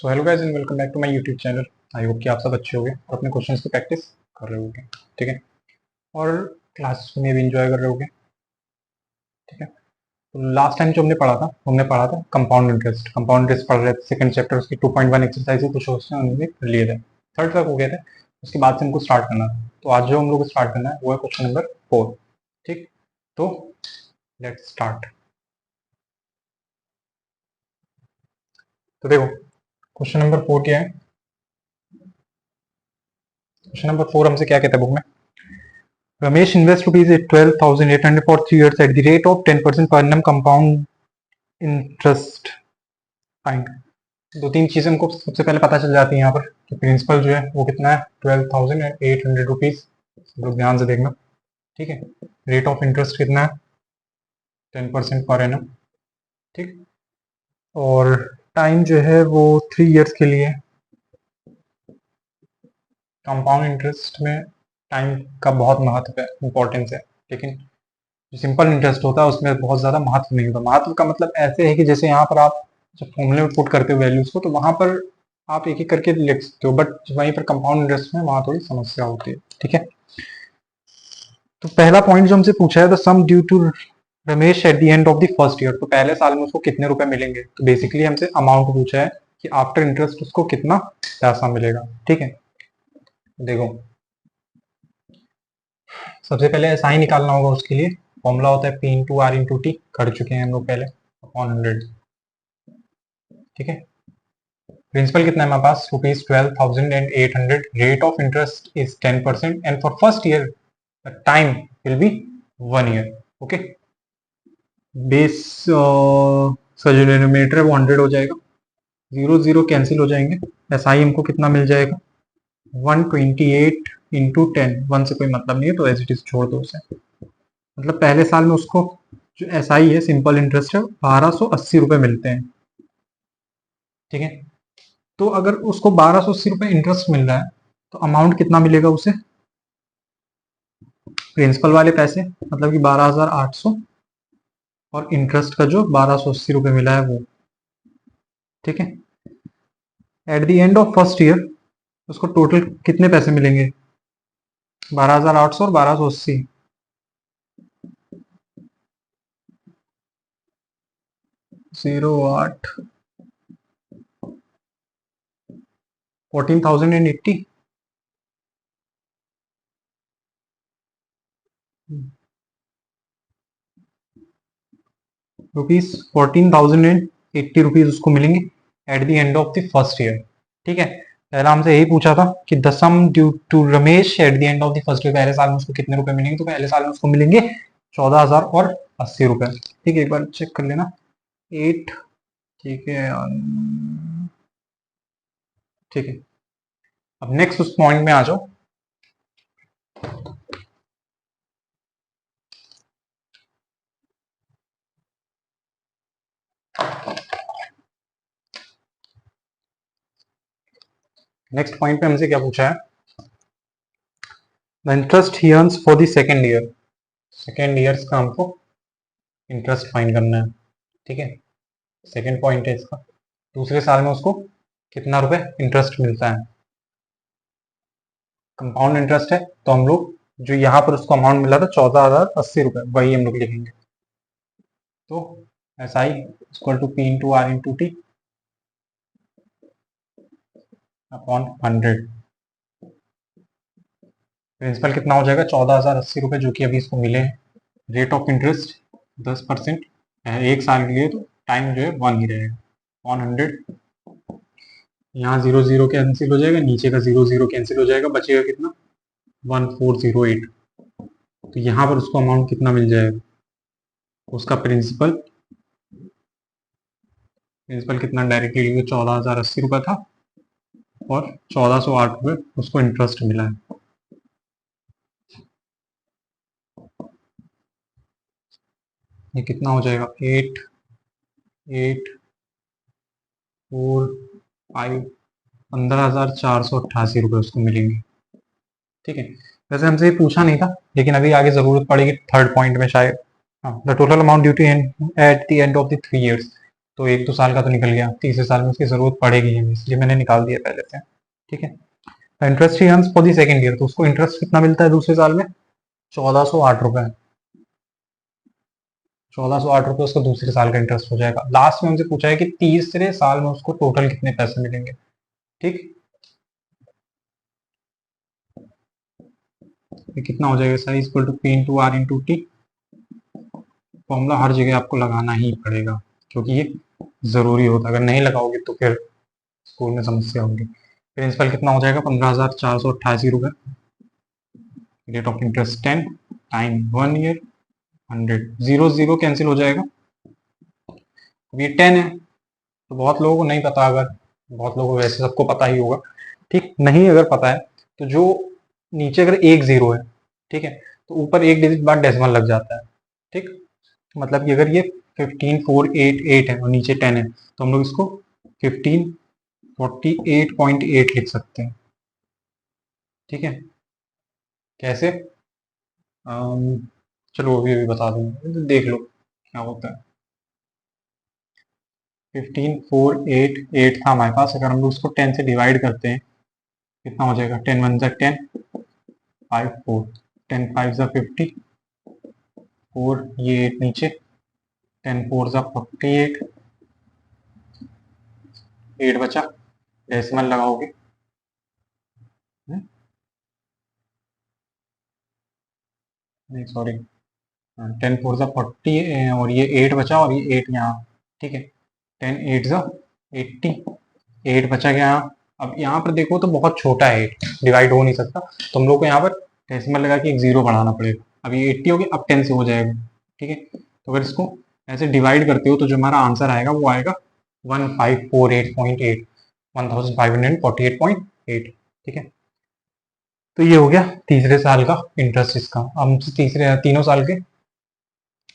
So hello guys and welcome back to my YouTube channel. I hope कि आप सब अच्छे होंगे और अपने क्वेश्चंस की प्रैक्टिस कर रहे होंगे। ठीक है। और क्लास में भी इंजॉय कर रहे होंगे। ठीक है। तो लास्ट टाइम जो हमने पढ़ा था कंपाउंड इंटरेस्ट। कंपाउंड इंटरेस्ट पढ़ रहे थे, सेकंड चैप्टर उसकी 2.1 एक्सरसाइज कुछ क्वेश्चन हमने कर लिए थे। थर्ड तक हो गए थे। उसके बाद से हमको स्टार्ट करना था। तो आज जो हम लोग स्टार्ट करना है वो है क्वेश्चन नंबर 4। ठीक। तो लेट्स स्टार्ट। तो देखो क्वेश्चन नंबर 4 क्या है। क्वेश्चन नंबर 4 हमसे क्या कहता है बुक में। Ramesh invests rupees 12,800 for 3 years at the rate of 10% per annum compound interest. Find. दो तीन चीजें हमको सबसे पहले पता चल जाती है यहाँ पर कि प्रिंसिपल जो है वो कितना है 12,800 रुपीज। लोग ध्यान से देखना। ठीक है। रेट ऑफ इंटरेस्ट कितना है 10% पर एनम। ठीक। और टाइम जो है वो 3 इयर्स के लिए। कंपाउंड इंटरेस्ट में टाइम का बहुत महत्व है, इंपॉर्टेंस है। लेकिन जो सिंपल इंटरेस्ट होता है उसमें बहुत ज़्यादा महत्व नहीं होता। महत्व का मतलब ऐसे है कि जैसे यहाँ पर आप जब फॉर्मूले में पुट करते हो वैल्यूज को तो वहां पर आप एक एक करके लिख सकते हो, बट वहीं पर कंपाउंड इंटरेस्ट में वहां थोड़ी समस्या होती है। ठीक है। तो पहला पॉइंट जो हमसे पूछा है the sum due to Ramesh at the end of the first year, तो पहले साल में उसको कितने रुपए मिलेंगे। तो बेसिकली हमसे अमाउंट पूछा है कि आफ्टर इंटरेस्ट उसको कितना पैसा मिलेगा। ठीक है। देखो सबसे पहले एसआई निकालना होगा। उसके लिए फॉर्मूला होता है P into R into T, कर चुके हैं हम लोग पहले, अपॉन 100। ठीक है। प्रिंसिपल कितना है हमारे पास ₹12,800। Rate of interest is 10% and for first year the time will be 1 year. Okay. Base का जो डिनोमिनेटर है वो 100 हो जाएगा। जीरो जीरो कैंसिल हो जाएंगे। एसआई हमको कितना मिल जाएगा 128 इंटू 10। 1 से कोई मतलब नहीं है तो एज इट इज छोड़ दो उसे। मतलब पहले साल में उसको जो एसआई है सिंपल इंटरेस्ट है 1280 रुपए मिलते हैं। ठीक है। तो अगर उसको 1280 रुपए इंटरेस्ट मिल रहा है तो अमाउंट कितना मिलेगा उसे, प्रिंसिपल वाले पैसे मतलब कि 12,800 और इंटरेस्ट का जो 1280 रुपए मिला है वो। ठीक है। Eight the end of first year उसको टोटल कितने पैसे मिलेंगे 12,800 और 1280। 08 14,080 रुपीज। 14,080 रुपीज उसको मिलेंगे at the end of the first year. ठीक है। पहला हमसे यही पूछा था कि the sum due to Ramesh at the end of the first year, पहले साल में उसको कितने रुपए मिलेंगे। तो पहले साल में उसको मिलेंगे 14,080 रुपए। ठीक है। एक बार चेक कर लेना 8। ठीक है। ठीक है। अब नेक्स्ट उस पॉइंट में आ जाओ। नेक्स्ट पॉइंट पे हमसे क्या पूछा है the interest he earns for the second year. Second years का हमको इंटरेस्ट फाइंड करना है। ठीक है। सेकेंड पॉइंट है इसका, दूसरे साल में उसको कितना रुपए इंटरेस्ट मिलता है। कंपाउंड इंटरेस्ट है तो हम लोग जो यहाँ पर उसको अमाउंट मिला था 14,080 रुपए वही हम लोग लिखेंगे। तो S I equal to P into R into T upon 100। Principal कितना हो जाएगा 14,080 रुपए जो कि अभी इसको मिले हैं। रेट ऑफ इंटरेस्ट 10% एक साल के लिए, तो टाइम जो है 1 ही रहेगा। 100 यहाँ जीरो जीरो कैंसिल हो जाएगा, नीचे का जीरो जीरो कैंसिल हो जाएगा, बचेगा कितना 1408। तो यहाँ पर उसको अमाउंट कितना मिल जाएगा उसका प्रिंसिपल। प्रिंसिपल कितना डायरेक्टली लेंगे 14,080 रुपये था और 1,408 रुपये उसको इंटरेस्ट मिला है। ये कितना हो जाएगा 8 8 4 5 15,488 रुपये उसको मिलेंगे। ठीक है। वैसे हमसे ये पूछा नहीं था लेकिन अभी आगे जरूरत पड़ेगी थर्ड पॉइंट में शायद। The total amount due to at the end of the 3 years. तो 1-2 साल का तो निकल गया, तीसरे साल में उसकी जरूरत पड़ेगी हमें, इसलिए मैंने निकाल दिया पहले से। ठीक है, interest he earns for the second year, तो उसको इंटरेस्ट कितना मिलता है दूसरे साल में? 1408 रुपए। 1408 रुपये उसको दूसरे साल का इंटरेस्ट हो जाएगा। लास्ट में हमसे पूछा है कि तीसरे साल में उसको टोटल कितने पैसे मिलेंगे। ठीक, ये कितना हो जाएगा? Size equal to P into R into T. Formula हर जगह आपको लगाना ही पड़ेगा, क्योंकि ये जरूरी होता है, अगर नहीं लगाओगे तो फिर स्कूल में समस्या होगी। प्रिंसिपल कितना हो जाएगा? 15,488 रुपये। Rate of interest 10, time 1 year, 100, 0 0 cancel हो जाएगा। अब ये 10 है, तो बहुत लोगों को नहीं पता, अगर बहुत लोगों को वैसे सबको पता ही होगा। ठीक, नहीं अगर पता है तो जो नीचे अगर एक जीरो है, ठीक है, तो ऊपर एक डिजिट बाद डेसिमल लग जाता है। ठीक, मतलब कि अगर ये 15488 है और नीचे 10 है, तो हम लोग इसको 1548.8 लिख सकते हैं। ठीक है, कैसे? चलो अभी अभी बता दूंगा, देख लो क्या होता है। 15488 था हमारे पास, अगर हम लोग उसको 10 से डिवाइड करते हैं कितना हो जाएगा? 10 1 जा 10, 5 4, 10 5 जा 50, 4 ये 8 नीचे, 10 4 जा 48, 8 बचा, डेसिमल लगाओगे, नहीं सॉरी, 10 4 जा 40 और ये 8 बचा और ये 8 यहाँ। ठीक है, 10 8 जा 80, 8 बचा गया यहाँ। अब यहाँ पर देखो तो बहुत छोटा है, 8 डिवाइड हो नहीं सकता, तो हम लोग को यहाँ पर डेसिमल लगा के एक जीरो बढ़ाना पड़ेगा। अब ये 80 हो गया, अब 10 से हो जाएगा। ठीक है, तो अगर इसको ऐसे डिवाइड करते हो तो जो हमारा आंसर आएगा वो आएगा 1548.8, 1548.8। ठीक है, तो ये हो गया तीसरे साल का इंटरेस्ट इसका। हम तीसरे तीनों साल के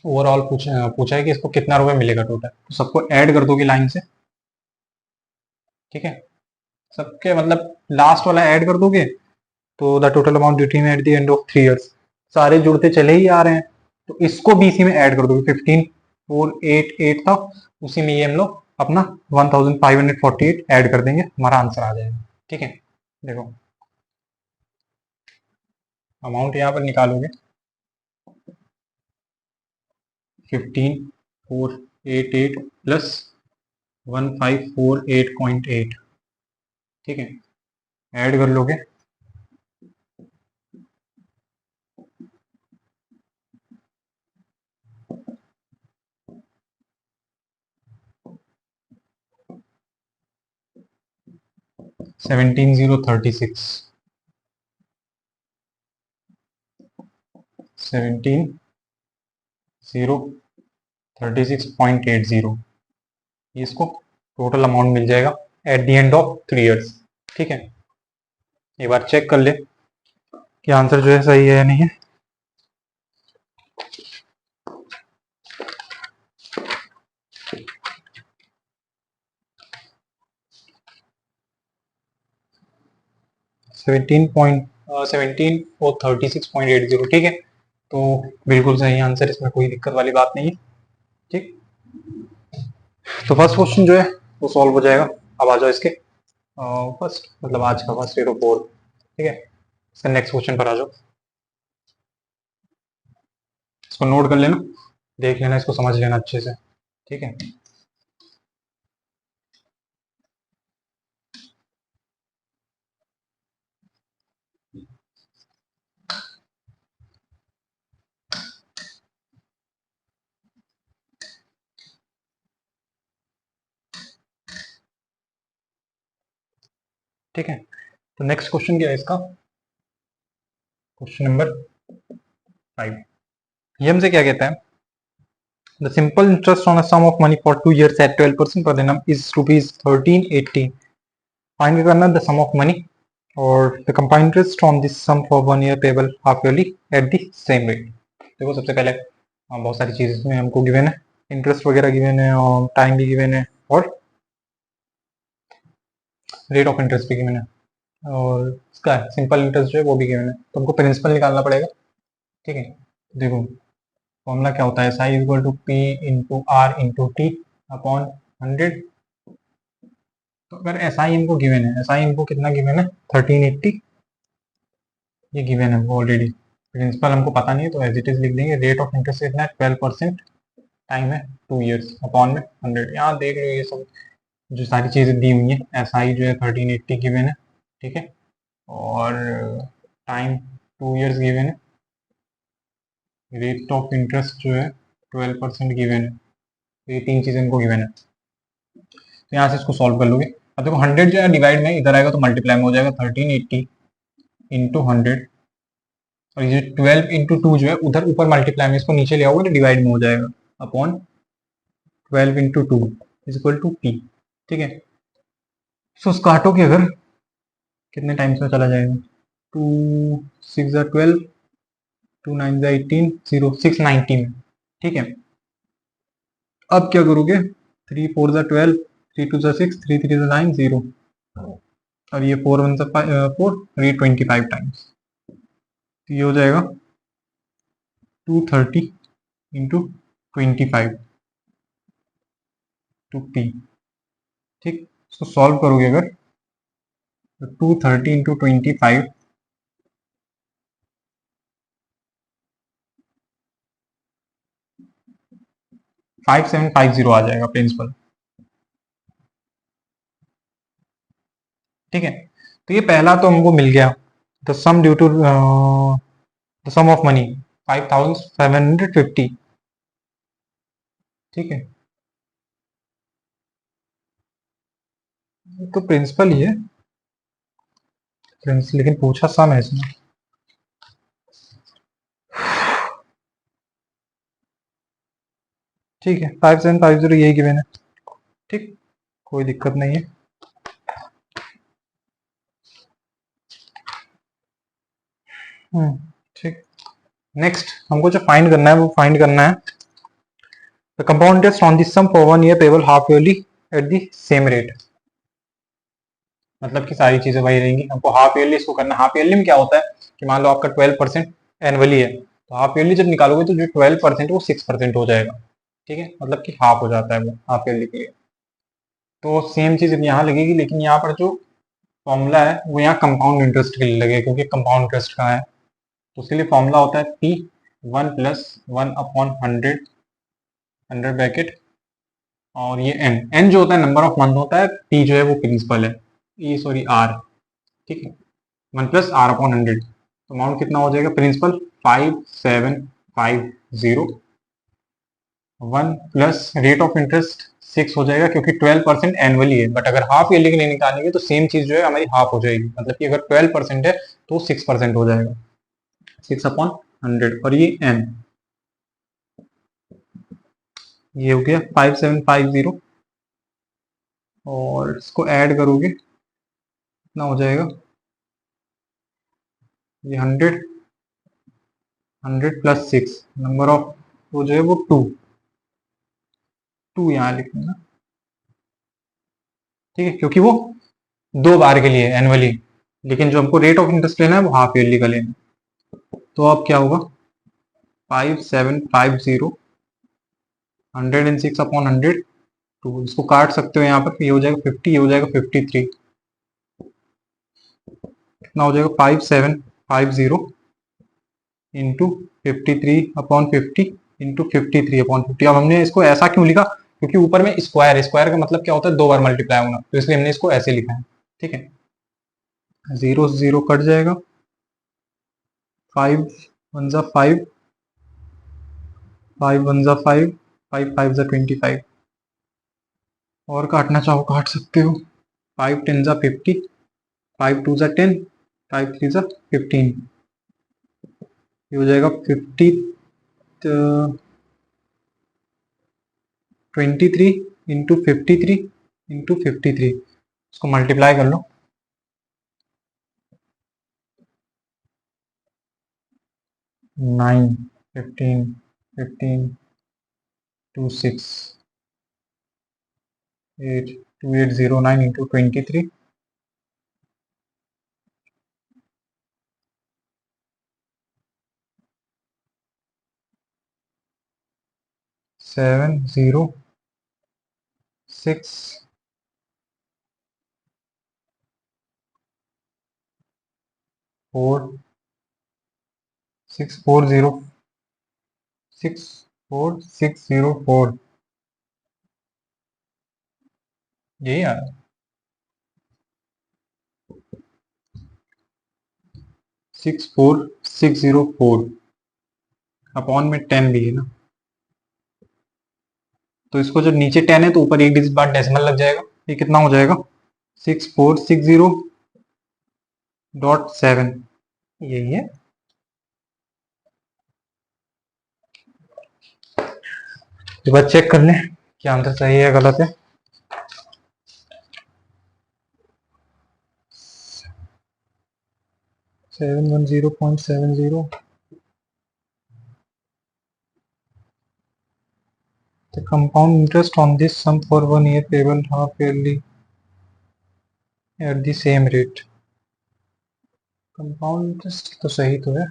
ओवरऑल पूछा है कि इसको कितना रुपए मिलेगा टोटल, तो सबको ऐड कर दोगे लाइन से। ठीक है, सबके मतलब लास्ट वाला ऐड कर दोगे तो the total amount due to at the end of 3 years, सारे जुड़ते चले ही आ रहे हैं, तो इसको भी इसी में ऐड कर दोगे। 15488 था, उसी में ये हम लोग अपना 1548 ऐड कर देंगे, हमारा आंसर आ जाएगा। ठीक है, देखो अमाउंट यहाँ पर निकालोगे 15488 प्लस 1548.8। ठीक है, ऐड कर लोगे 17036, 17036.80, इसको टोटल अमाउंट मिल जाएगा eight the end of 3 years. ठीक है, एक बार चेक कर ले कि आंसर जो है सही है या नहीं है। सेवनटीन और 36.80। ठीक है, तो बिल्कुल सही आंसर, इसमें कोई दिक्कत वाली बात नहीं है। ठीक, तो फर्स्ट क्वेश्चन जो है वो सॉल्व हो जाएगा। अब आ जाओ इसके फर्स्ट, मतलब आज का फर्स्ट ये तो फोर्थ। ठीक है, इसका नेक्स्ट क्वेश्चन पर आ जाओ, इसको नोट कर लेना, देख लेना, इसको समझ लेना अच्छे से। ठीक है, ठीक है, तो नेक्स्ट क्वेश्चन क्या है इसका? Question number 5। ये हमसे क्या कहता है? The simple interest on a sum of money for 2 years at 12% per annum is ₹1380। Find करना द सम ऑफ मनी और the compound interest on this sum for 1 year payable half yearly at the same rate. देखो सबसे पहले बहुत सारी चीज़ इसमें हमको given है, इंटरेस्ट वगैरह गिवन है और टाइम भी गिवन है और रेट ऑफ इंटरेस्ट भी गिवन है और इसका सिंपल इंटरेस्ट जो है वो भी गिवन है, तो हमको प्रिंसिपल निकालना पड़ेगा। ठीक है, देखो फॉर्मूला क्या होता है? साई equal to P into R into T upon 100। तो अगर एस आई इनको गिवन है, एस आई इनको कितना गिवन है 1380, ये गिवन है ऑलरेडी। प्रिंसिपल हमको पता नहीं है तो एज इट इज लिख देंगे। रेट ऑफ इंटरेस्ट कितना है 12%, टाइम है 2 ईयर्स, अपॉन में 100। यहाँ देख लो ये सब जो सारी चीज़ें दी हुई हैं। एस आई जो है 1380 गिवन है, ठीक है, और टाइम 2 ईयर्स गिवन है, रेट ऑफ इंटरेस्ट जो है 12% गिवन है। तो ये तीन चीज़ें इनको गिवन है। तो यहाँ से इसको सॉल्व कर लोगे। अब देखो 100 जो है डिवाइड में इधर आएगा तो मल्टीप्लाई में हो जाएगा, 1380 इंटू 100, और ये 12 इंटू 2 जो है उधर ऊपर मल्टीप्लाई में, इसको नीचे ले आओगे तो डिवाइड में हो जाएगा, upon 12 into 2 is equal to P, ठीक है। सो काटोगे अगर कितने टाइम्स में चला जाएगा, 2 6 12, 2 9 18, 0 690 में, ठीक है। अब क्या करोगे, 3 4 12, 3 2 6, 3 3 9, 0, और ये 4 1 4, 25 टाइम्स, तो ये हो जाएगा 230 इंटू 25 टू पी, ठीक। इसको सॉल्व करोगे अगर तो 230 इंटू 25, 5750 आ जाएगा प्रिंसिपल, ठीक है। तो ये पहला तो हमको मिल गया, the sum due to the sum of money 5750, ठीक है। तो प्रिंसिपल ही है, लेकिन पूछा सम है इसमें, ठीक है। 5750 यही गिवन है, ठीक, कोई दिक्कत नहीं है। ठीक। नेक्स्ट हमको जो फाइंड करना है वो फाइंड करना है the compound interest on this sum for 1 year payable half yearly at the same rate. मतलब कि सारी चीजें वही रहेंगी, हमको हाफ ईयरली इसको करना है। हाफ ईयरली में क्या होता है कि मान लो आपका 12% एनुअली है, तो हाफ ईयरली जब निकालोगे तो जो 12% वो 6% हो जाएगा, ठीक है, मतलब कि हाफ हो जाता है वो हाफ ईयरली के लिए। तो सेम चीज यहाँ लगेगी, लेकिन यहाँ पर जो फॉर्मूला है वो यहाँ कंपाउंड इंटरेस्ट के लिए लगेगा, क्योंकि कंपाउंड इंटरेस्ट कहाँ है, तो उसके लिए फॉर्मूला होता है पी 1+1/100, 100 ब्रैकेट, और ये एन, एन जो होता है नंबर ऑफ मंथ होता है, पी जो है वो प्रिंसिपल है, ई सॉरी आर, ठीक है, 1+r/100। तो अमाउंट कितना हो जाएगा principal 5750, 1 plus rate of interest 6 हो जाएगा, क्योंकि 12% एनुअली है, बट अगर हाफ ईयरली के लिए निकालेंगे तो सेम चीज जो है हमारी हाफ हो जाएगी, मतलब कि अगर 12% है तो 6% हो जाएगा, 6/100, और ये एन, ये हो गया 5750, और इसको ऐड करोगे कितना हो जाएगा, ये 100 नंबर ऑफ वो जो है वो 2 यहाँ लिखना, ठीक है, क्योंकि वो 2 बार के लिए एनुअली, लेकिन जो हमको रेट ऑफ इंटरेस्ट लेना है वो हाफ ईयरली का लेना है। तो अब क्या होगा 5750, 106/100, तो इसको काट सकते हो यहाँ पर, ये हो जाएगा 50, ये हो जाएगा 53, कितना हो जाएगा 5750 इंटू 53/50 इंटू 53/50। अब हमने इसको ऐसा क्यों लिखा, क्योंकि ऊपर में स्क्वायर है, स्क्वायर का मतलब क्या होता है 2 बार मल्टीप्लाई होना, तो इसलिए हमने इसको ऐसे लिखा है, ठीक है। 0 से 0 कट जाएगा, 5 1 जा 5, 5 1 जा 5, 5 5 जा 25, और काटना चाहो काट सकते हो, 5 10 जा 50, 5 2 जा 10, 5 3 जा 15, ये हो जाएगा 23 इंटू 53 इंटू 53, इसको मल्टीप्लाई कर लो, 9 15 15 2 6 8 2809 इंटू 23, 70 6 4 6 4 0 6 4 6 0 4 यही आ रहा है। 6 4 6 0 4 अपॉन में 10 भी है ना, तो इसको जब नीचे 10 है तो ऊपर एक डिजिट बाद डेसिमल लग जाएगा। ये कितना हो जाएगा 6460.7 यही है। एक बार चेक कर लें क्या आंसर सही है गलत है। Seven 710.70 The compound interest on this sum for 1 year payable half yearly at the same rate। Compound interest तो सही तो है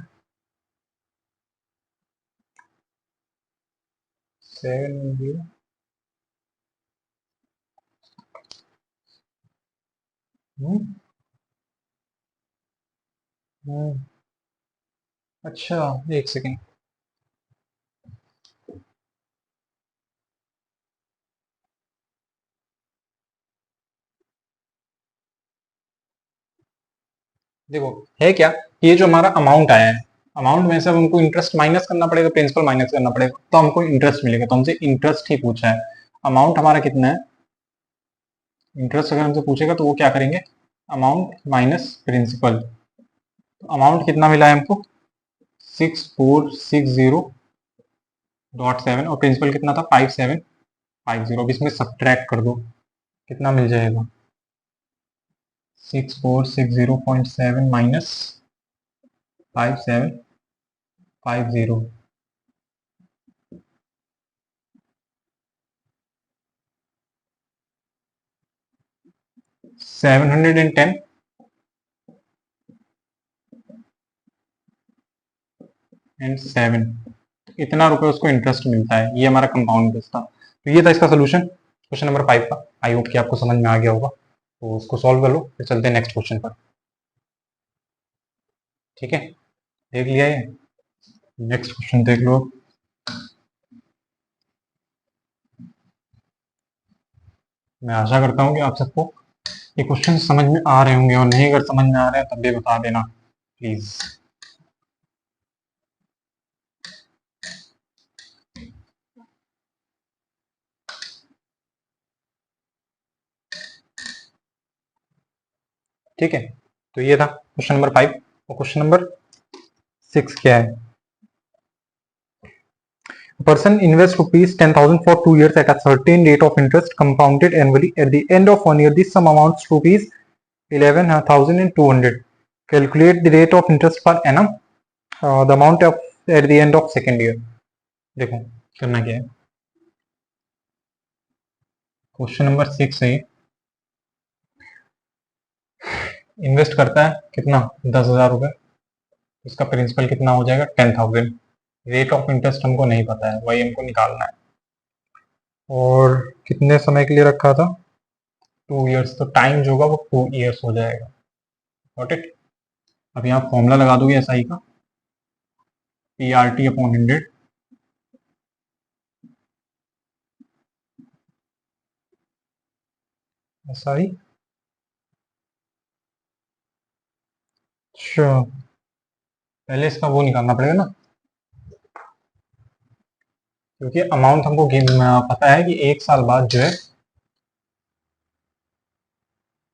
710 अच्छा एक सेकेंड देखो है क्या, ये जो हमारा अमाउंट आया है अमाउंट में से अब हमको इंटरेस्ट माइनस करना पड़ेगा प्रिंसिपल माइनस करना पड़ेगा तो हमको इंटरेस्ट मिलेगा, तो हमसे इंटरेस्ट ही पूछा है। अमाउंट हमारा कितना है, इंटरेस्ट अगर हमसे पूछेगा तो वो क्या करेंगे अमाउंट माइनस प्रिंसिपल। तो अमाउंट कितना मिला है हमको 6460.7 और प्रिंसिपल कितना था 5750। अब इसमें सब्ट्रैक्ट कर दो कितना मिल जाएगा 6460.7 माइनस 5750 710 एंड 7 इतना रुपए उसको इंटरेस्ट मिलता है। ये हमारा कंपाउंड इंटरेस्ट था। तो ये था इसका सोल्यूशन क्वेश्चन नंबर 5 का। आई होप कि आपको समझ में आ गया होगा, तो उसको सॉल्व कर लो फिर चलते हैं नेक्स्ट क्वेश्चन पर। ठीक है देख लिया ये, नेक्स्ट क्वेश्चन देख लो। मैं आशा करता हूँ कि आप सबको ये क्वेश्चन समझ में आ रहे होंगे और नहीं अगर समझ में आ रहे हैं तब भी बता देना प्लीज। ठीक है तो ये था क्वेश्चन नंबर 5 और क्वेश्चन नंबर 6 क्या है। A person invests rupees 10,000 for 2 years at a certain rate of interest compounded annually. At the end of 1 year, this sum amounts to rupees 11,200. Calculate the rate of interest per annum, the amount of at the end of second year। देखो करना क्या है, question number 6 है। Invest करता है कितना 10,000 रुपए, इसका प्रिंसिपल कितना हो जाएगा 10,000। रेट ऑफ इंटरेस्ट हमको नहीं पता है, वही हमको निकालना है और कितने समय के लिए रखा था 2 इयर्स, तो टाइम जो होगा वो 2 इयर्स हो जाएगा। Got it. अब यहाँ फॉर्मूला लगा दोगे एसआई का PRT/100 एसआई। अच्छा पहले इसका वो निकालना पड़ेगा ना, क्योंकि अमाउंट हमको पता है कि 1 साल बाद जो है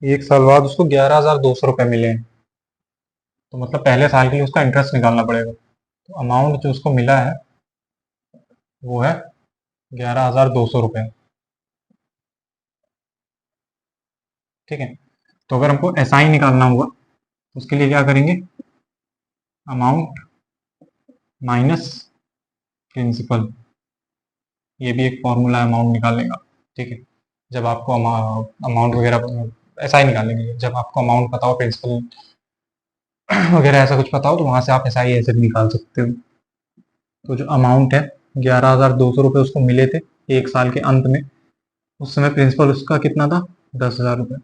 1 साल बाद उसको 11,200 रुपये मिले हैं, तो मतलब पहले साल के लिए उसका इंटरेस्ट निकालना पड़ेगा। तो अमाउंट जो उसको मिला है वो है 11,200 रुपये। ठीक है तो अगर हमको एसआई निकालना होगा तो उसके लिए क्या करेंगे अमाउंट माइनस प्रिंसिपल, ये भी एक फॉर्मूला है अमाउंट निकालने का। ठीक है जब आपको अमाउंट वगैरह एसआई निकालने के लिए जब आपको अमाउंट पता हो प्रिंसिपल वगैरह ऐसा कुछ पता हो तो वहां से आप एसआई ऐसे भी निकाल सकते हो। तो जो अमाउंट है 11,200 रुपये उसको मिले थे 1 साल के अंत में, उस समय प्रिंसिपल उसका कितना था, 10,000 रुपये।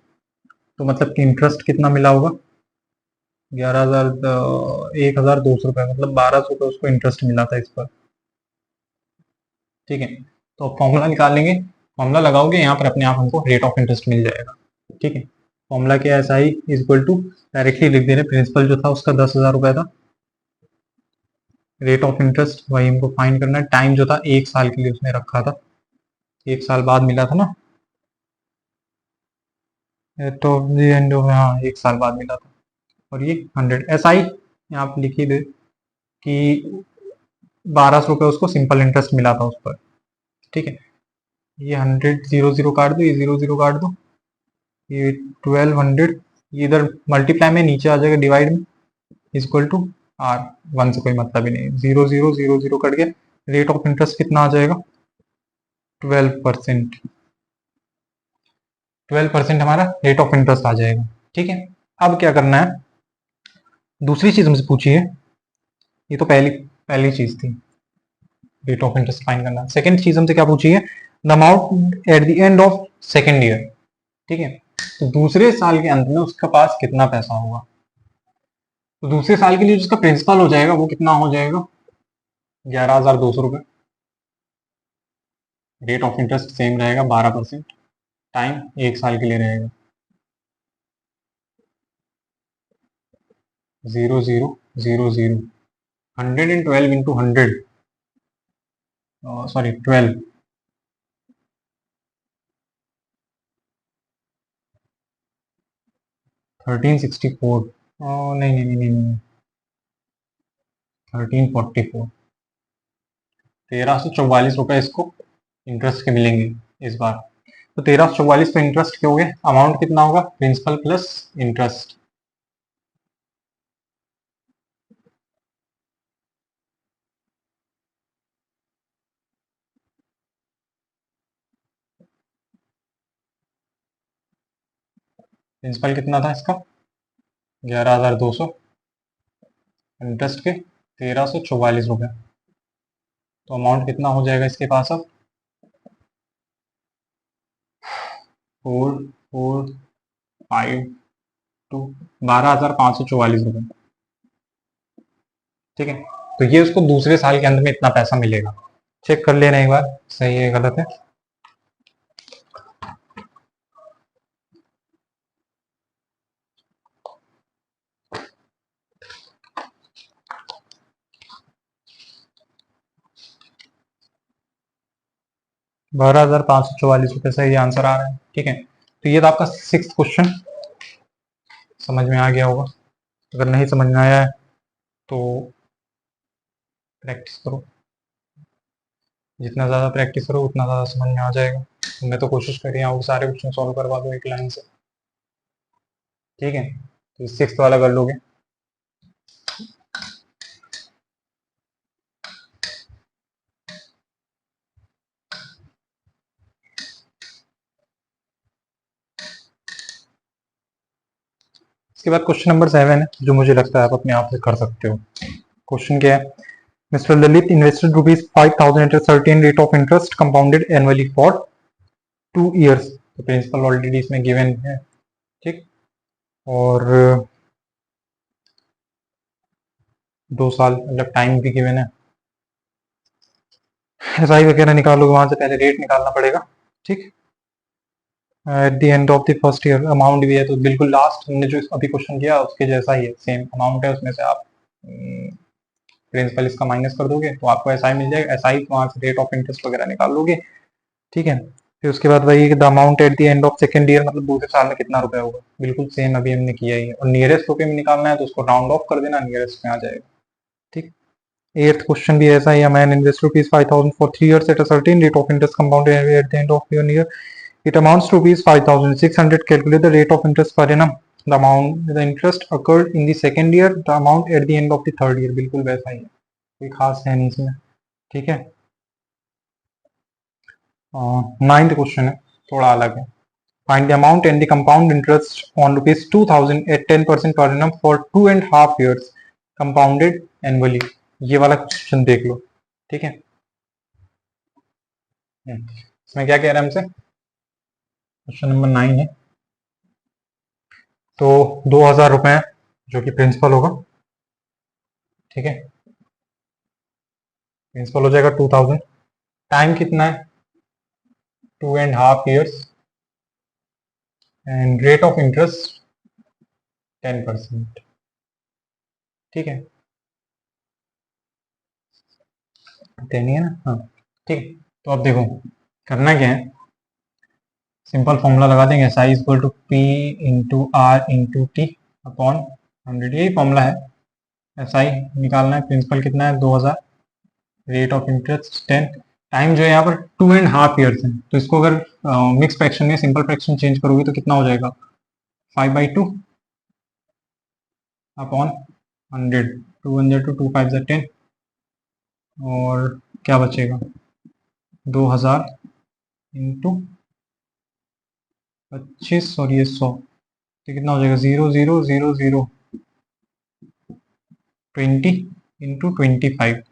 तो मतलब कि इंटरेस्ट कितना मिला होगा, 11,000, 1,200 रुपये, मतलब 1,200 रुपये उसको इंटरेस्ट मिला था इस पर। ठीक है, तो फॉर्मूला निकालेंगे, फॉर्मूला लगाओगे यहाँ पर अपने आप हमको रेट ऑफ इंटरेस्ट मिल जाएगा। ठीक है, फॉर्मूला क्या है, S I is equal to, directly लिख दे रहे, प्रिंसिपल जो था उसका 10,000 रुपये था, रेट ऑफ इंटरेस्ट वही हमको फाइंड करना है, टाइम जो था 1 साल के लिए उसने रखा था, 1 साल बाद मिला था ना, तो एंड हाँ 1 साल बाद मिला था। और ये 100 एस आई यहाँ पे लिखी दे कि 1,200 रुपये उसको सिंपल इंटरेस्ट मिला था उस पर। ठीक है, ये 100 जीरो जीरो काट दो, ये जीरो जीरो काट दो, ये 1200, ये इधर मल्टीप्लाई में नीचे आ जाएगा डिवाइड में, इक्वल टू आर, 1 से कोई मतलब ही नहीं, zero zero zero zero cut के रेट ऑफ इंटरेस्ट कितना आ जाएगा, 12%। 12% हमारा रेट ऑफ इंटरेस्ट आ जाएगा। ठीक है, अब क्या करना है, दूसरी चीज हमसे पूछी है, ये तो पहली पहली चीज थी, रेट ऑफ इंटरेस्ट फाइंड करना। सेकंड चीज हमसे क्या पूछी है, the amount at the end of second year. ठीक है, तो दूसरे साल के अंत में उसके पास कितना पैसा होगा, तो दूसरे साल के लिए जिसका प्रिंसिपल हो जाएगा वो कितना हो जाएगा, 11,200 रुपये, रेट ऑफ इंटरेस्ट सेम रहेगा 12%, टाइम 1 साल के लिए रहेगा, 0,0,0,0, 112 इंटू 100, सॉरी 12, 1364, नहीं नहीं नहीं नहीं, 1344, 1,344 रुपये इसको इंटरेस्ट के मिलेंगे इस बार। तो 1,344 पे इंटरेस्ट के हो गए, अमाउंट कितना होगा, प्रिंसिपल प्लस इंटरेस्ट, प्रिंसिपल कितना था इसका 11,200, इंटरेस्ट के 1,344 रुपये, तो अमाउंट कितना हो जाएगा इसके पास अब, 4,452, 12,544 रुपये। ठीक है, तो ये उसको दूसरे साल के अंत में इतना पैसा मिलेगा। चेक कर लेना एक बार सही है गलत है। ₹12,544 सही आंसर आ रहा है। ठीक है, तो ये था आपका 6th क्वेश्चन, समझ में आ गया होगा, अगर नहीं समझ में आया है तो प्रैक्टिस करो, जितना ज़्यादा प्रैक्टिस करो उतना ज़्यादा समझ में आ जाएगा। मैं तो कोशिश कर रही हूँ सारे क्वेश्चन सॉल्व करवा दो एक लाइन से। ठीक है, तो 6th वाला कर लोगे। इसके बाद क्वेश्चन नंबर 7 है, जो मुझे लगता है आप अपने आप से कर सकते हो। क्वेश्चन क्या है, mister Lalit invested ₹5,000 at a certain rate of interest compounded annually for 2 years। तो प्रिंसिपल ऑलरेडी इसमें गिवन है। ठीक, और 2 साल मतलब टाइम भी गिवन है। एस आई वगैरह निकालोगे वहां से पहले रेट निकालना पड़ेगा। ठीक, eight the end of the first year amount भी है, तो बिल्कुल लास्ट हमने जो अभी क्वेश्चन किया उसके जैसा ही है, सेम अमाउंट है, उसमें से आप प्रिंसिपल इसका माइनस कर दोगे तो आपको एस आई मिल जाएगा, एस आई वहां से रेट ऑफ इंटरेस्ट वगैरह निकाल लोगे। ठीक है, फिर उसके बाद वही the amount at the end of second year, मतलब दूसरे साल में कितना रुपया होगा, बिल्कुल सेम अभी हमने किया ही है, और नियरेस्ट रुपये में निकालना है तो उसको राउंड ऑफ कर देना, नियरेस्ट में आ जाएगा। ठीक, 8th क्वेश्चन भी ऐसा ही है, man invest ₹5,000 for 3 years at a certain rate of interest compounded at the end of 1 year, it amounts to ₹5,600, calculate the rate of interest per annum, the amount the interest occurred in the second year, the amount at the end of the third year, बिल्कुल वैसा ही है, कोई खास है नहीं इसमें। ठीक है, 9th क्वेश्चन है, थोड़ा अलग है, find the amount and the compound interest on ₹2,000 at 10% per annum for 2.5 years compounded annually। ये वाला क्वेश्चन देख लो। ठीक है, इसमें क्या कह रहा है हमसे, क्वेश्चन नंबर 9 है। तो 2,000 रुपए जो कि प्रिंसिपल होगा, ठीक है, प्रिंसिपल हो जाएगा 2,000। टाइम कितना है? 2.5 years and rate of interest 10%, ठीक है, देनी है ना, हाँ, ठीक है। तो अब देखो करना क्या है, सिंपल फॉर्मूला लगा देंगे, S I equal to P into R into T upon 100, यही फॉर्मूला है। एस आई निकालना है, प्रिंसिपल कितना है 2,000, रेट ऑफ इंटरेस्ट 10, टाइम जो है यहाँ पर 2.5 years है, तो इसको अगर मिक्स फ्रैक्शन में सिंपल फ्रैक्शन चेंज करोगे तो कितना हो जाएगा, 5/2 अपॉन 100, 2 टू 5 10, और क्या बचेगा 2,000 इंटू 25 और ये 100, तो कितना हो जाएगा 0,000 20 इंटू 25,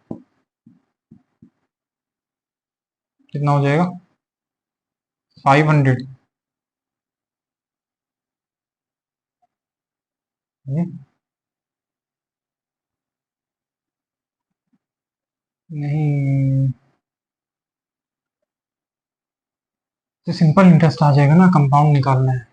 कितना हो जाएगा 500। नहीं, तो सिंपल इंटरेस्ट आ जाएगा ना, कंपाउंड निकालना है।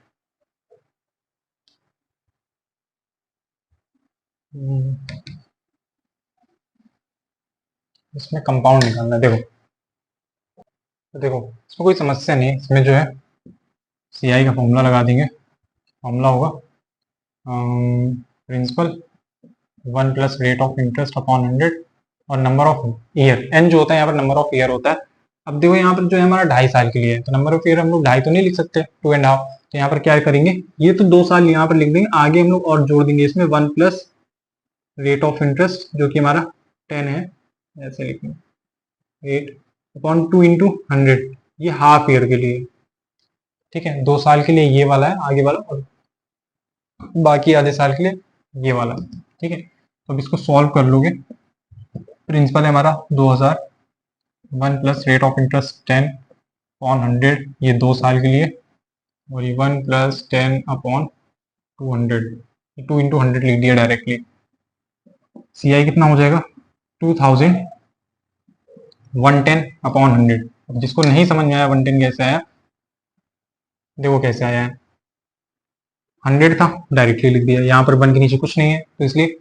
इसमें कंपाउंड निकालना है, देखो, तो देखो इसमें कोई समस्या नहीं है, इसमें जो है सी आई का फॉर्मूला लगा देंगे, फॉर्मूला होगा principal 1 plus rate of interest upon 100 और नंबर ऑफ ईयर, एन जो होता है यहाँ पर नंबर ऑफ ईयर होता है। अब देखो यहाँ पर जो है हमारा 2.5 साल के लिए है, तो नंबर ऑफ ईयर हम लोग 2.5 तो नहीं लिख सकते, 2.5, तो यहाँ पर क्या करेंगे, ये तो 2 साल यहाँ पर लिख देंगे, आगे हम लोग और जोड़ देंगे इसमें 1 प्लस रेट ऑफ इंटरेस्ट जो कि हमारा 10 है, ऐसे लिखेंगे 8 अपॉन 2 इंटू 100, ये हाफ ईयर के लिए, ठीक है, 2 साल के लिए ये वाला है आगे वाला, और बाकी आधे साल के लिए ये वाला, ठीक है। तो अब इसको सॉल्व कर लोगे, प्रिंसिपल है हमारा 2,000, 1 plus rate of interest 10 upon 100, ये 2 साल के लिए, और ये 1 प्लस 10 अपॉन 200, 2 इंटू 100 लिख दिया डायरेक्टली। सी आई कितना हो जाएगा 2,000 110 अपॉन 100। अब जिसको नहीं समझ में आया 110 कैसे आया, देखो कैसे आया है, 100 था डायरेक्टली लिख दिया, यहाँ पर 1 के नीचे कुछ नहीं है, तो इसलिए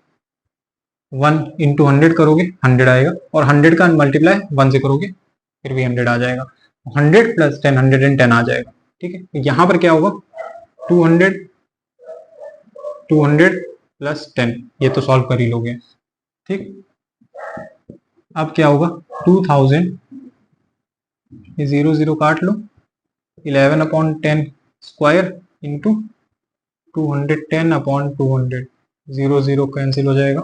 1 इंटू 100 करोगे 100 आएगा, और 100 का मल्टीप्लाई 1 से करोगे फिर भी 100 आ जाएगा, 100 प्लस 10 110 आ जाएगा, ठीक है। तो यहाँ पर क्या होगा 200 प्लस 10, ये तो सॉल्व कर ही लोगे, ठीक। अब क्या होगा 2000, ये 0 काट लो, 11 upon 10 square into 210 upon 200, 0 cancel हो जाएगा,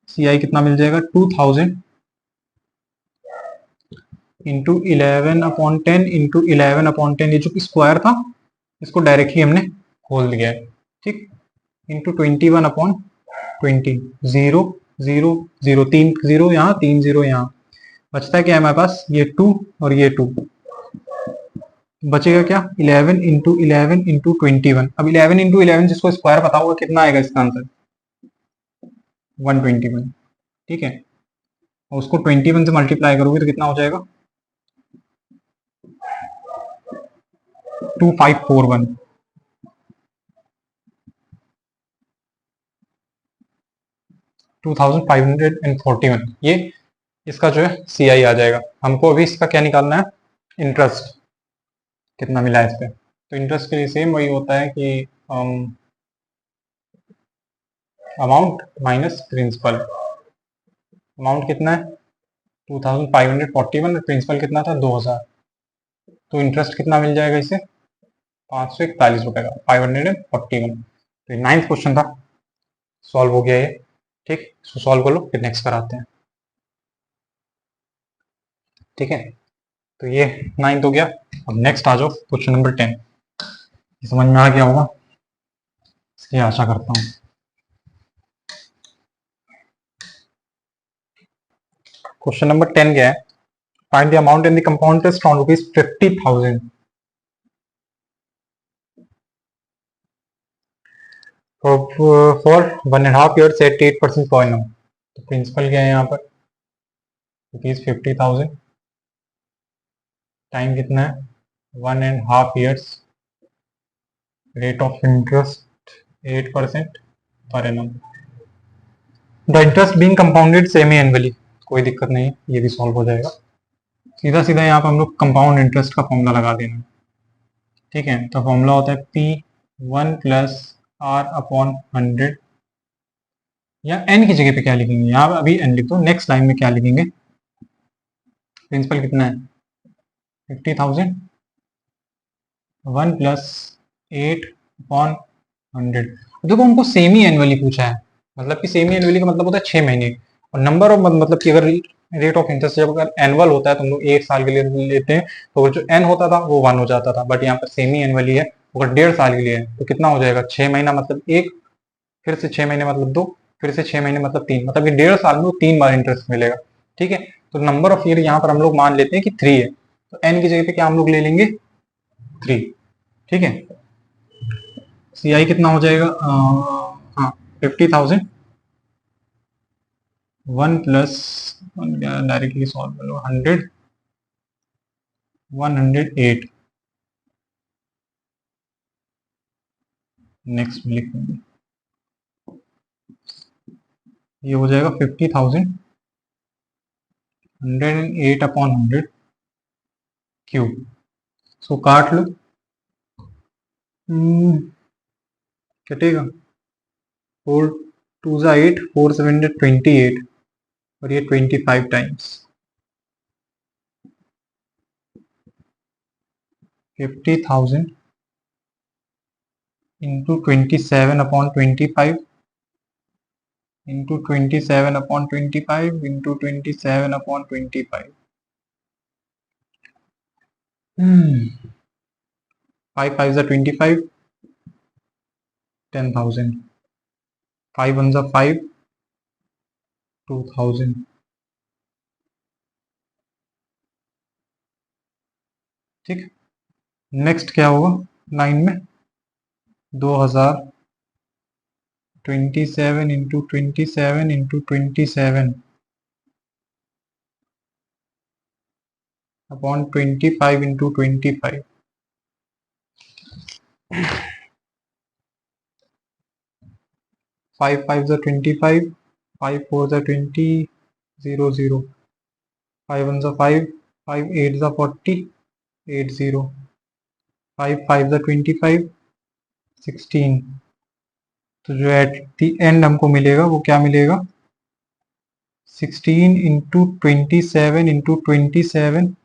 सी आई कितना मिल जाएगा 2000 इंटू 11 अपॉन 10 इंटू 11 अपॉन 10, ये जो स्क्वायर था इसको डायरेक्टली हमने खोल दिया है, ठीक, इंटू 21 अपॉन 20, 0 3 0 यहाँ 3 0 यहाँ, बचता है क्या है हमारे पास, ये 2 और ये 2, बचेगा क्या 11 इंटू 11 इंटू 21। अब 11 इंटू 11 जिसको स्क्वायर पता होगा कितना आएगा इसका आंसर 121, ठीक है, और उसको 21 से मल्टीप्लाई करोगे तो कितना हो जाएगा 2541, 2541, ये इसका जो है सी आई आ जाएगा। हमको अभी इसका क्या निकालना है, इंटरेस्ट कितना मिला है इस पे, तो इंटरेस्ट के लिए सेम वही होता है कि अमाउंट माइनस प्रिंसिपल, अमाउंट कितना है 2541 और प्रिंसिपल कितना था 2,000, तो इंटरेस्ट कितना मिल जाएगा इसे 541 रुपए का, 541। तो ये 9th क्वेश्चन था, सॉल्व हो गया ये, ठीक, इसको सॉल्व कर लो फिर नेक्स्ट कराते हैं, ठीक है। तो ये 9th हो गया, अब नेक्स्ट आ जाओ क्वेश्चन नंबर 10, समझ में आ गया होगा, इसकी आशा करता हूँ। क्वेश्चन नंबर 10 क्या है, find the amount in the compound interest on rupees 50,000 for 1.5 years at 8% per annum। तो प्रिंसिपल क्या है यहाँ पर, ₹50,000, टाइम कितना है 1.5 years, rate of interest 8% per annum, the interest being compounded semi annually. कोई दिक्कत नहीं है, ये भी सॉल्व हो जाएगा। सीधा सीधा यहाँ पर हम लोग कंपाउंड इंटरेस्ट का फॉर्मूला लगा देना, ठीक है। तो फॉर्मूला होता है P1+R/100, या n की जगह पे क्या लिखेंगे, यहाँ अभी n लिख दो, नेक्स्ट लाइन में क्या लिखेंगे, प्रिंसिपल कितना है 50,000, 1+8/100। देखो हमको सेमी एनुअली पूछा है, मतलब कि सेमी एनुअली का मतलब होता है 6 महीने, और नंबर ऑफ मतलब कि अगर रेट ऑफ इंटरेस्ट जब अगर एनुअल होता है तो हम लोग 1 साल के लिए लेते हैं, तो वो जो एन होता था वो 1 हो जाता था, बट यहाँ पर सेमी एनुअली है, अगर 1.5 साल के लिए है तो कितना हो जाएगा, 6 महीना मतलब 1, फिर से 6 महीने मतलब 2, फिर से 6 महीने मतलब 3, मतलब कि 1.5 साल में वो 3 बार इंटरेस्ट मिलेगा, ठीक है। तो नंबर ऑफ ईयर यहाँ पर हम लोग मान लेते हैं कि 3 है, तो एन की जगह पे क्या हम लोग ले लेंगे 3, ठीक है। सी आई कितना हो जाएगा, हाँ 50,000, 1+1 डायरेक्टली सॉल्व कर लो, 100, 108, नेक्स्ट में लिख देंगे, ये हो जाएगा 50,000, 108/100 क्यूब। सो काट लो, कटेगा, 4 2 8, 4 7 28, और ये 25 टाइम्स 50,000 इंटू 27/25 इंटू 27/25 इंटू 27/25, 5 5 25, 10,000, 5 1 5, 2,000, ठीक। नेक्स्ट क्या होगा 9 में, 2,000, 27 इंटू 27 इंटू 27/25 इंटू 25, 5 5 25, 5 4 20, 0 0, 5 1 5, 5 8 40, 8 0, 5 5 25, 16। तो जो एट दी एंड हमको मिलेगा वो क्या मिलेगा, 16 इंटू 27 इंटू 27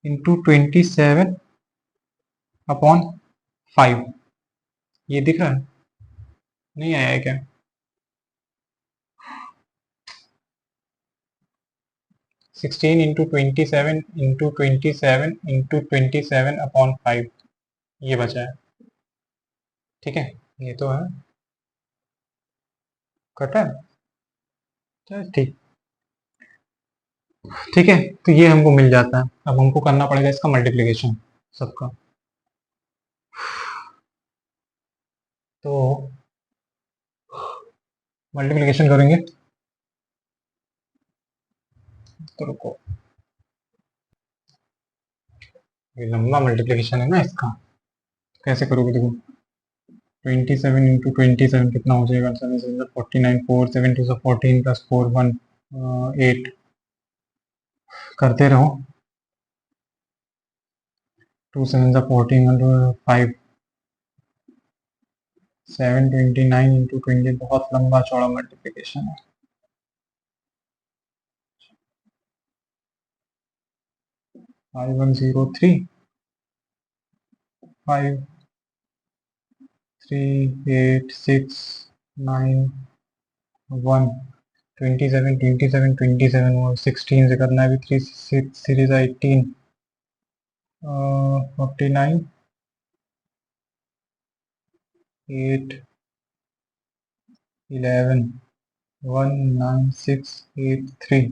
इंटू 27/5। ये दिख रहा है, नहीं आया है क्या, 16 इंटू 27 इंटू 27 इंटू 27/5, ये बचा है, ठीक है। ये तो है, कटा है, चल ठीक, ठीक है। तो ये हमको मिल जाता है, अब हमको करना पड़ेगा इसका मल्टीप्लिकेशन सबका। तो मल्टीप्लिकेशन करेंगे, तो रुको, ये लंबा मल्टीप्लिकेशन है ना इसका, कैसे करोगे, देखो 27 इंटू 27 कितना हो जाएगा, 7 7 49, 4 7 2 14 प्लस 4 1 8, करते रहो, 2 7 14 5 729 इंटू 20, बहुत लंबा चौड़ा मल्टीप्लिकेशन है। 5103, 5 3 8 6 9 1, 27 27 27 और 16 से करना है अभी, 3 6 सीरीज 18, 49, 8 11, 1 9 6 8 3,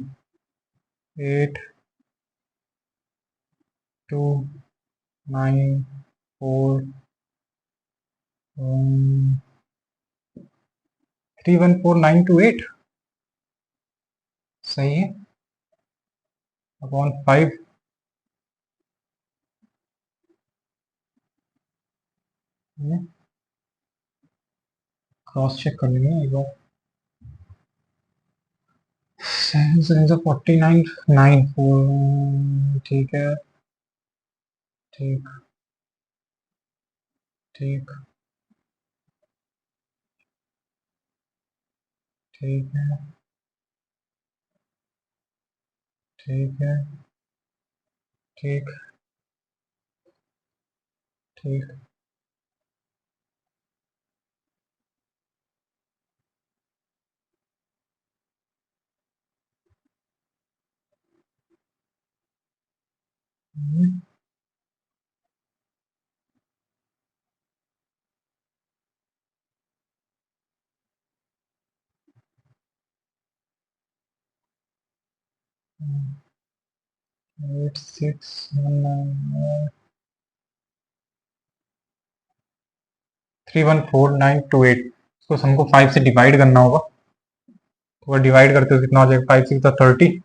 8 2 9 4 314928 सही है, अपॉन 5 क्रॉस चेक कर लेंगे एक बार। 4994 ठीक है, ठीक ठीक ठीक है, ठीक है, ठीक ठीक। हम्म, 8619 314928 इसको हमको 5 से डिवाइड करना होगा। तो अगर डिवाइड करते हो कितना हो जाएगा, 5 6 30,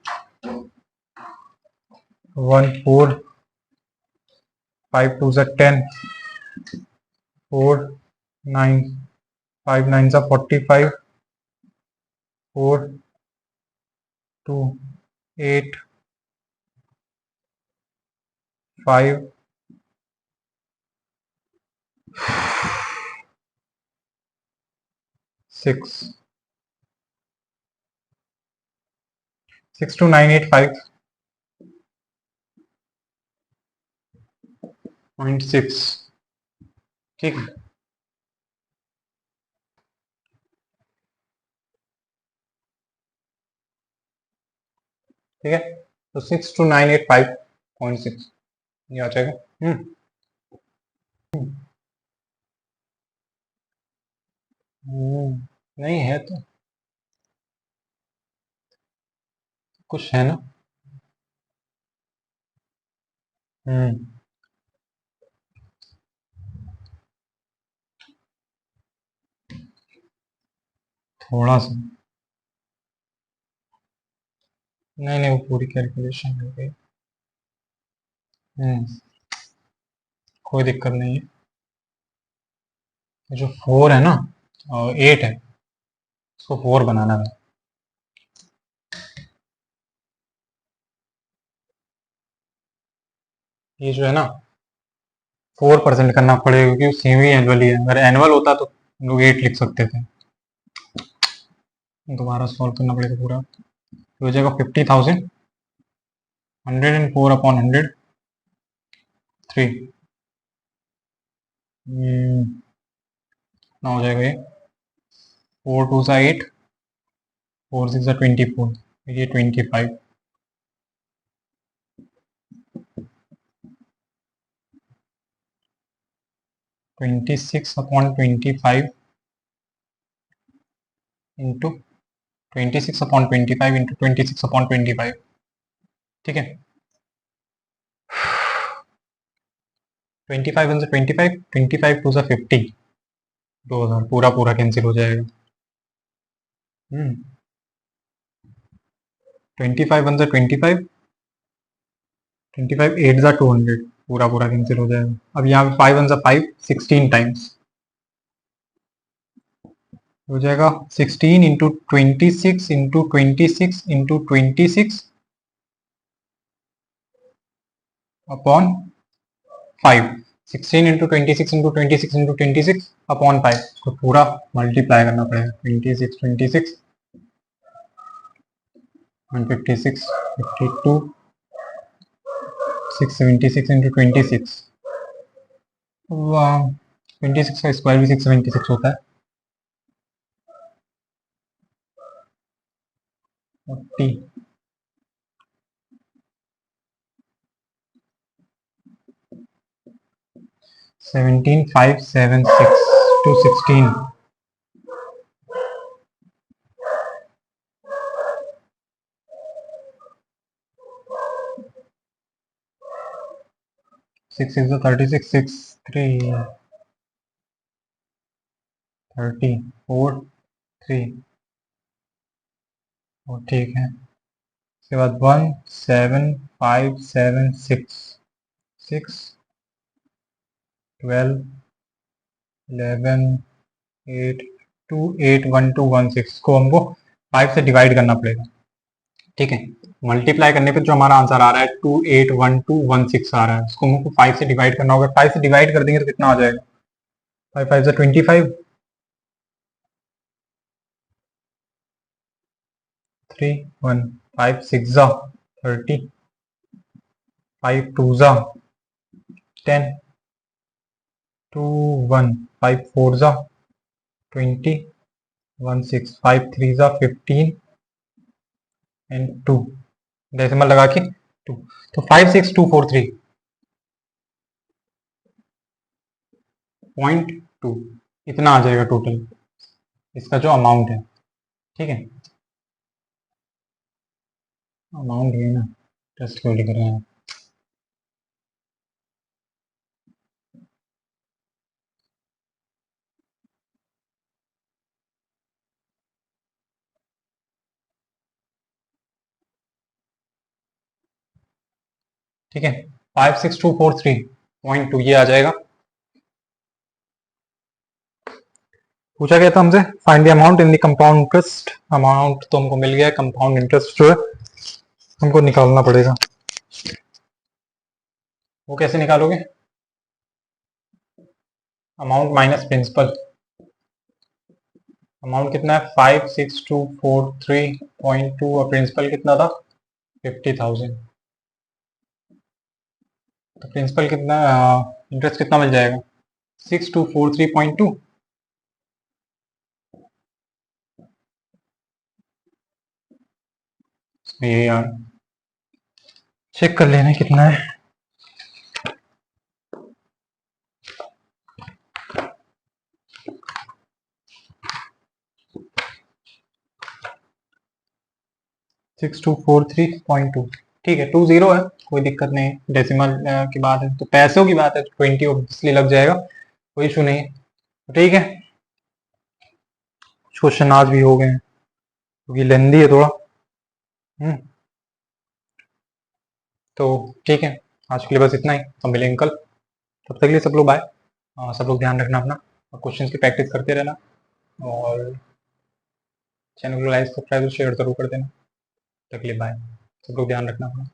1 4 5 2 10, 4 9 5 9 45, 4 2 8 5 6 62985.6 ठीक है। ठीक है, तो 62985.6 ये आ जाएगा। नहीं है तो कुछ है ना। हम्म थोड़ा सा, नहीं नहीं वो पूरी कैलकुलेशन हो गई। हम्म कोई दिक्कत नहीं है। जो 4 है ना और 8 है, इसको 4 बनाना है। ये जो है ना 4% करना पड़ेगा क्योंकि सेमी एनुअली है। अगर एनुअल होता तो लोग 8 लिख सकते थे। दोबारा सॉल्व करना पड़ेगा पूरा। तो हो जाएगा 50,000, 104/100 3 ना हो जाएगा ये। 4 2 सा 8, 4 6 सा 24, ये 25, 26/25 इंटू 26/25 इंटू 26/25 ठीक है। 25 1 से 25, 25 2 सा 50, 2000 पूरा पूरा कैंसिल हो जाएगा। 25 1 से 25, 25 8 सा 200, पूरा पूरा कैंसिल हो जाएगा। अब यहाँ पे 5 1 सा 5, 16 टाइम्स हो जाएगा। 16 into 26 into 26 into 26 upon 5, 16 into 26 into 26 into 26 upon 5, तो पूरा मल्टीप्लाई करना पड़ेगा। 26 26 156 52 676 इंटू 26, 26 का स्क्वायर भी 676 होता है। 40 17576 to 16, 6 is the 36, 6 3 30 4 3 और ठीक है, उसके बाद 1 7 5 7 6 6 12 11 8 2 8 1 2 1 6 को हमको 5 से डिवाइड करना पड़ेगा। ठीक है, मल्टीप्लाई करने पे जो हमारा आंसर आ रहा है 2 8 1 2 1 6 आ रहा है, उसको हमको 5 से डिवाइड करना होगा। 5 से डिवाइड कर देंगे तो कितना आ जाएगा? 5 5 से 25, 3 1 5 6 जा 30, 5 2 जा 10, 2 1 5 4 जा 20, 1 6 5 3 जा 15 एंड 2 डेसिमल लगा के 2, तो 5 6 2 4 3 0.2 इतना आ जाएगा टोटल इसका जो अमाउंट है। ठीक है, अमाउंट ये ना टेस्ट क्यों लिख रहे हैं? ठीक है, 56243.2 ये आ जाएगा। पूछा गया था हमसे find the amount in the compound interest. Amount तो हमको मिल गया, कंपाउंड इंटरेस्ट जो है हमको निकालना पड़ेगा। वो कैसे निकालोगे? Amount minus principal. अमाउंट कितना है? 56243.2 और प्रिंसिपल कितना था? 50,000। तो प्रिंसिपल कितना, इंटरेस्ट कितना मिल जाएगा? 6243.2। ये यार चेक कर लेना कितना है। Six two four three point two. ठीक है, 20 है, कोई दिक्कत नहीं है, डेसिमल की बात है तो पैसों की बात है, 20 ऑब्वियसली लग जाएगा, कोई इशू नहीं है। ठीक है, क्वेश्चन आज भी हो गए हैं क्योंकि लेंदी है थोड़ा। तो ठीक है, आज के लिए बस इतना ही, हम मिलेंगे कल। तब तक के लिए सब लोग बाय। सब लोग ध्यान रखना अपना और क्वेश्चंस की प्रैक्टिस करते रहना और चैनल को लाइक सब्सक्राइब शेयर जरूर कर देना। तब तक के लिए बाय, सब लोग ध्यान रखना अपना।